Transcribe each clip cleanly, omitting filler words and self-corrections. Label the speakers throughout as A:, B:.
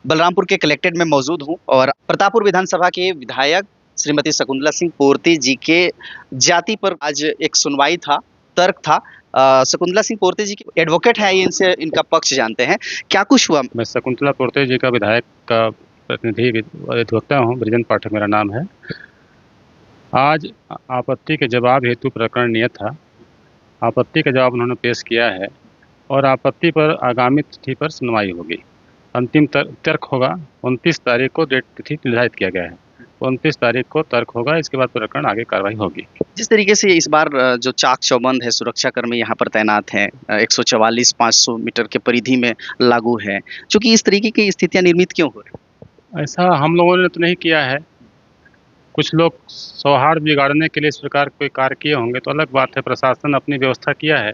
A: बलरामपुर के कलेक्टेड में मौजूद हूँ और प्रतापपुर विधानसभा के विधायक श्रीमती शकुंतला सिंह पोर्ते जी के जाति पर आज एक सुनवाई था, तर्क था। शकुंतला सिंह पोर्ते जी की एडवोकेट है, ये इनसे इनका पक्ष जानते हैं। क्या कुछ हुआ?
B: मैं शकुंतला पोर्ते जी का विधायक का प्रतिनिधि अधिवक्ता हूँ। बृजेंद्र पाठक मेरा नाम है। आज आपत्ति के जवाब हेतु प्रकरण नियत था। आपत्ति का जवाब उन्होंने पेश किया है और आपत्ति पर आगामी तिथि पर सुनवाई होगी। अंतिम तर्क होगा। 29 तारीख को डेट तिथि निर्धारित किया गया है। 29 तारीख को तर्क होगा, इसके बाद प्रकरण आगे कार्रवाई होगी।
A: जिस तरीके से इस बार जो चाक चौबंद है, सुरक्षाकर्मी यहाँ पर तैनात हैं, 144 500 मीटर के परिधि में लागू है, चूंकि इस तरीके की स्थितियां निर्मित क्यों हो रही?
B: ऐसा हम लोगों ने तो नहीं किया है। कुछ लोग सौहार्द बिगाड़ने के लिए इस प्रकार कोई कार्य किए होंगे तो अलग बात है। प्रशासन अपनी व्यवस्था किया है।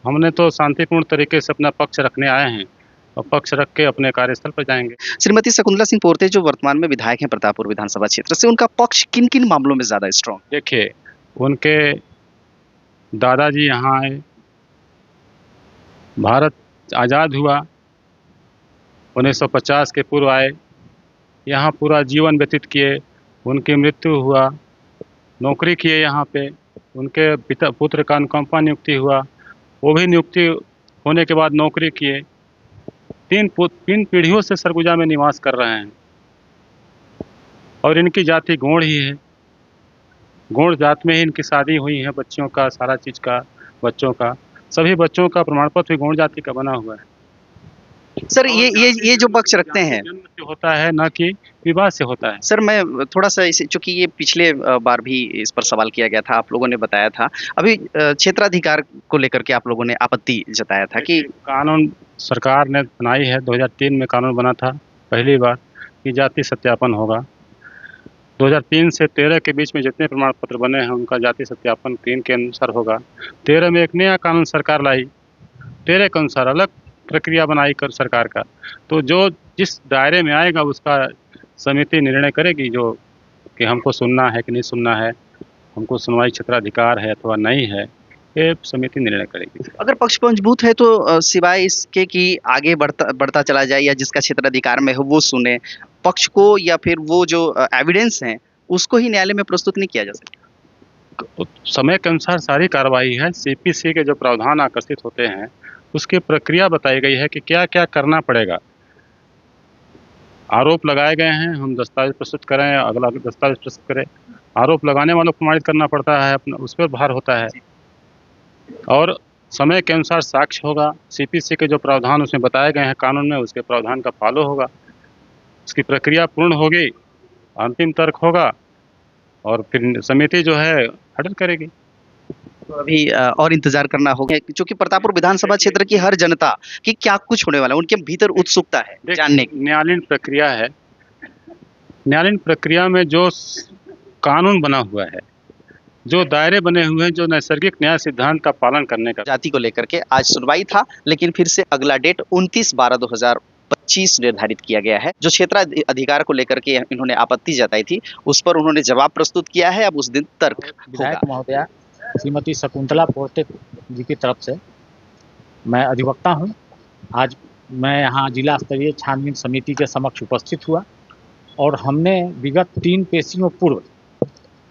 B: हमने तो शांतिपूर्ण तरीके से अपना पक्ष रखने आए हैं और पक्ष रख के अपने कार्यस्थल पर जाएंगे।
A: श्रीमती शकुंतला सिंह पोर्ते जो वर्तमान में विधायक हैं प्रतापपुर विधानसभा क्षेत्र से, उनका पक्ष किन किन मामलों में ज्यादा स्ट्रॉन्ग?
B: देखिए, उनके दादाजी यहाँ आए, भारत आज़ाद हुआ, 1950 के पूर्व आए, यहाँ पूरा जीवन व्यतीत किए, उनकी मृत्यु हुआ, नौकरी किए यहाँ पे, उनके पिता पुत्र का अनुकंपा नियुक्ति हुआ, वो भी नियुक्ति होने के बाद नौकरी किए। तीन पीढ़ियों से सरगुजा में निवास कर रहे हैं और इनकी जाति गौड़ ही है। गौड़ जात में ही इनकी शादी हुई है, बच्चियों का सारा चीज़ का, बच्चों का, सभी बच्चों का प्रमाण पत्र भी गौड़ जाति का बना हुआ है।
A: सर, ये जो पक्ष रखते हैं,
B: जन्म से होता है, न कि विवाह से होता है।
A: सर मैं थोड़ा सा इसे, चूंकि ये पिछले बार भी इस पर सवाल किया गया था, आप लोगों ने बताया था, अभी क्षेत्राधिकार को लेकर के आप लोगों ने आपत्ति जताया था कि
B: कानून सरकार ने बनाई है। 2003 में कानून बना था पहली बार कि जाति सत्यापन होगा। 2003 से 13 के बीच में जितने प्रमाण पत्र बने हैं उनका जाति सत्यापन 3 के अनुसार होगा। 13 में एक नया कानून सरकार लाई, 13 के अनुसार अलग प्रक्रिया बनाई कर सरकार का। तो जो जिस दायरे में आएगा उसका समिति निर्णय करेगी, जो कि हमको सुनना है कि नहीं सुनना है, हमको सुनवाई क्षेत्राधिकार है अथवा नहीं है, ये समिति निर्णय करेगी।
A: अगर पक्ष पंचभूत है तो सिवाय इसके कि आगे बढ़ता चला जाए या जिसका क्षेत्राधिकार में हो वो सुने, पक्ष को या फिर वो जो एविडेंस हैं उसको ही न्यायालय में प्रस्तुत नहीं किया जा सकता?
B: तो समय के अनुसार सारी कार्रवाई है। सीपीसी के जो प्रावधान आकर्षित होते हैं उसकी प्रक्रिया बताई गई है कि क्या क्या करना पड़ेगा। आरोप लगाए गए हैं, हम दस्तावेज प्रस्तुत करें, अगला दस्तावेज प्रस्तुत करें। आरोप लगाने वालों को प्रमाणित करना पड़ता है, अपना उस पर भार होता है और समय के अनुसार साक्ष्य होगा। सीपीसी के जो प्रावधान उसमें बताए गए हैं कानून में, उसके प्रावधान का फॉलो होगा। उसकी प्रक्रिया पूर्ण होगी, अंतिम तर्क होगा और फिर समिति जो है हटल करेगी।
A: तो अभी और इंतजार करना होगा, क्योंकि प्रतापपुर विधानसभा क्षेत्र की हर जनता की क्या कुछ होने वाला है, उनके भीतर उत्सुकता है जानने की।
B: न्यायालयीन प्रक्रिया है। न्यायालयीन प्रक्रिया में जो कानून बना हुआ है, जो दायरे बने हुए हैं, जो नैसर्गिक न्याय सिद्धांत का पालन करने का
A: जाति को लेकर के आज सुनवाई था, लेकिन फिर से अगला डेट 29/12/2025 निर्धारित किया गया है। जो क्षेत्राधिकार को लेकर के इन्होंने आपत्ति जताई थी उस पर उन्होंने जवाब प्रस्तुत किया है। अब उस दिन तर्क
C: विधायक महोदया श्रीमती शकुंतला पोर्ते जी की तरफ से मैं अधिवक्ता हूं। आज मैं यहाँ जिला स्तरीय छानबीन समिति के समक्ष उपस्थित हुआ और हमने विगत 3 पेशियों पूर्व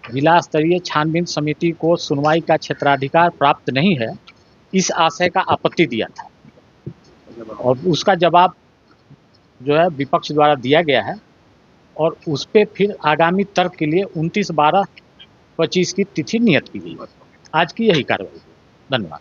C: जिला स्तरीय छानबीन समिति को सुनवाई का क्षेत्राधिकार प्राप्त नहीं है, इस आशय का आपत्ति दिया था और उसका जवाब जो है विपक्ष द्वारा दिया गया है और उस पर फिर आगामी तर्क के लिए 29/12/25 की तिथि नियत की गई। आज की यही कार्रवाई। धन्यवाद।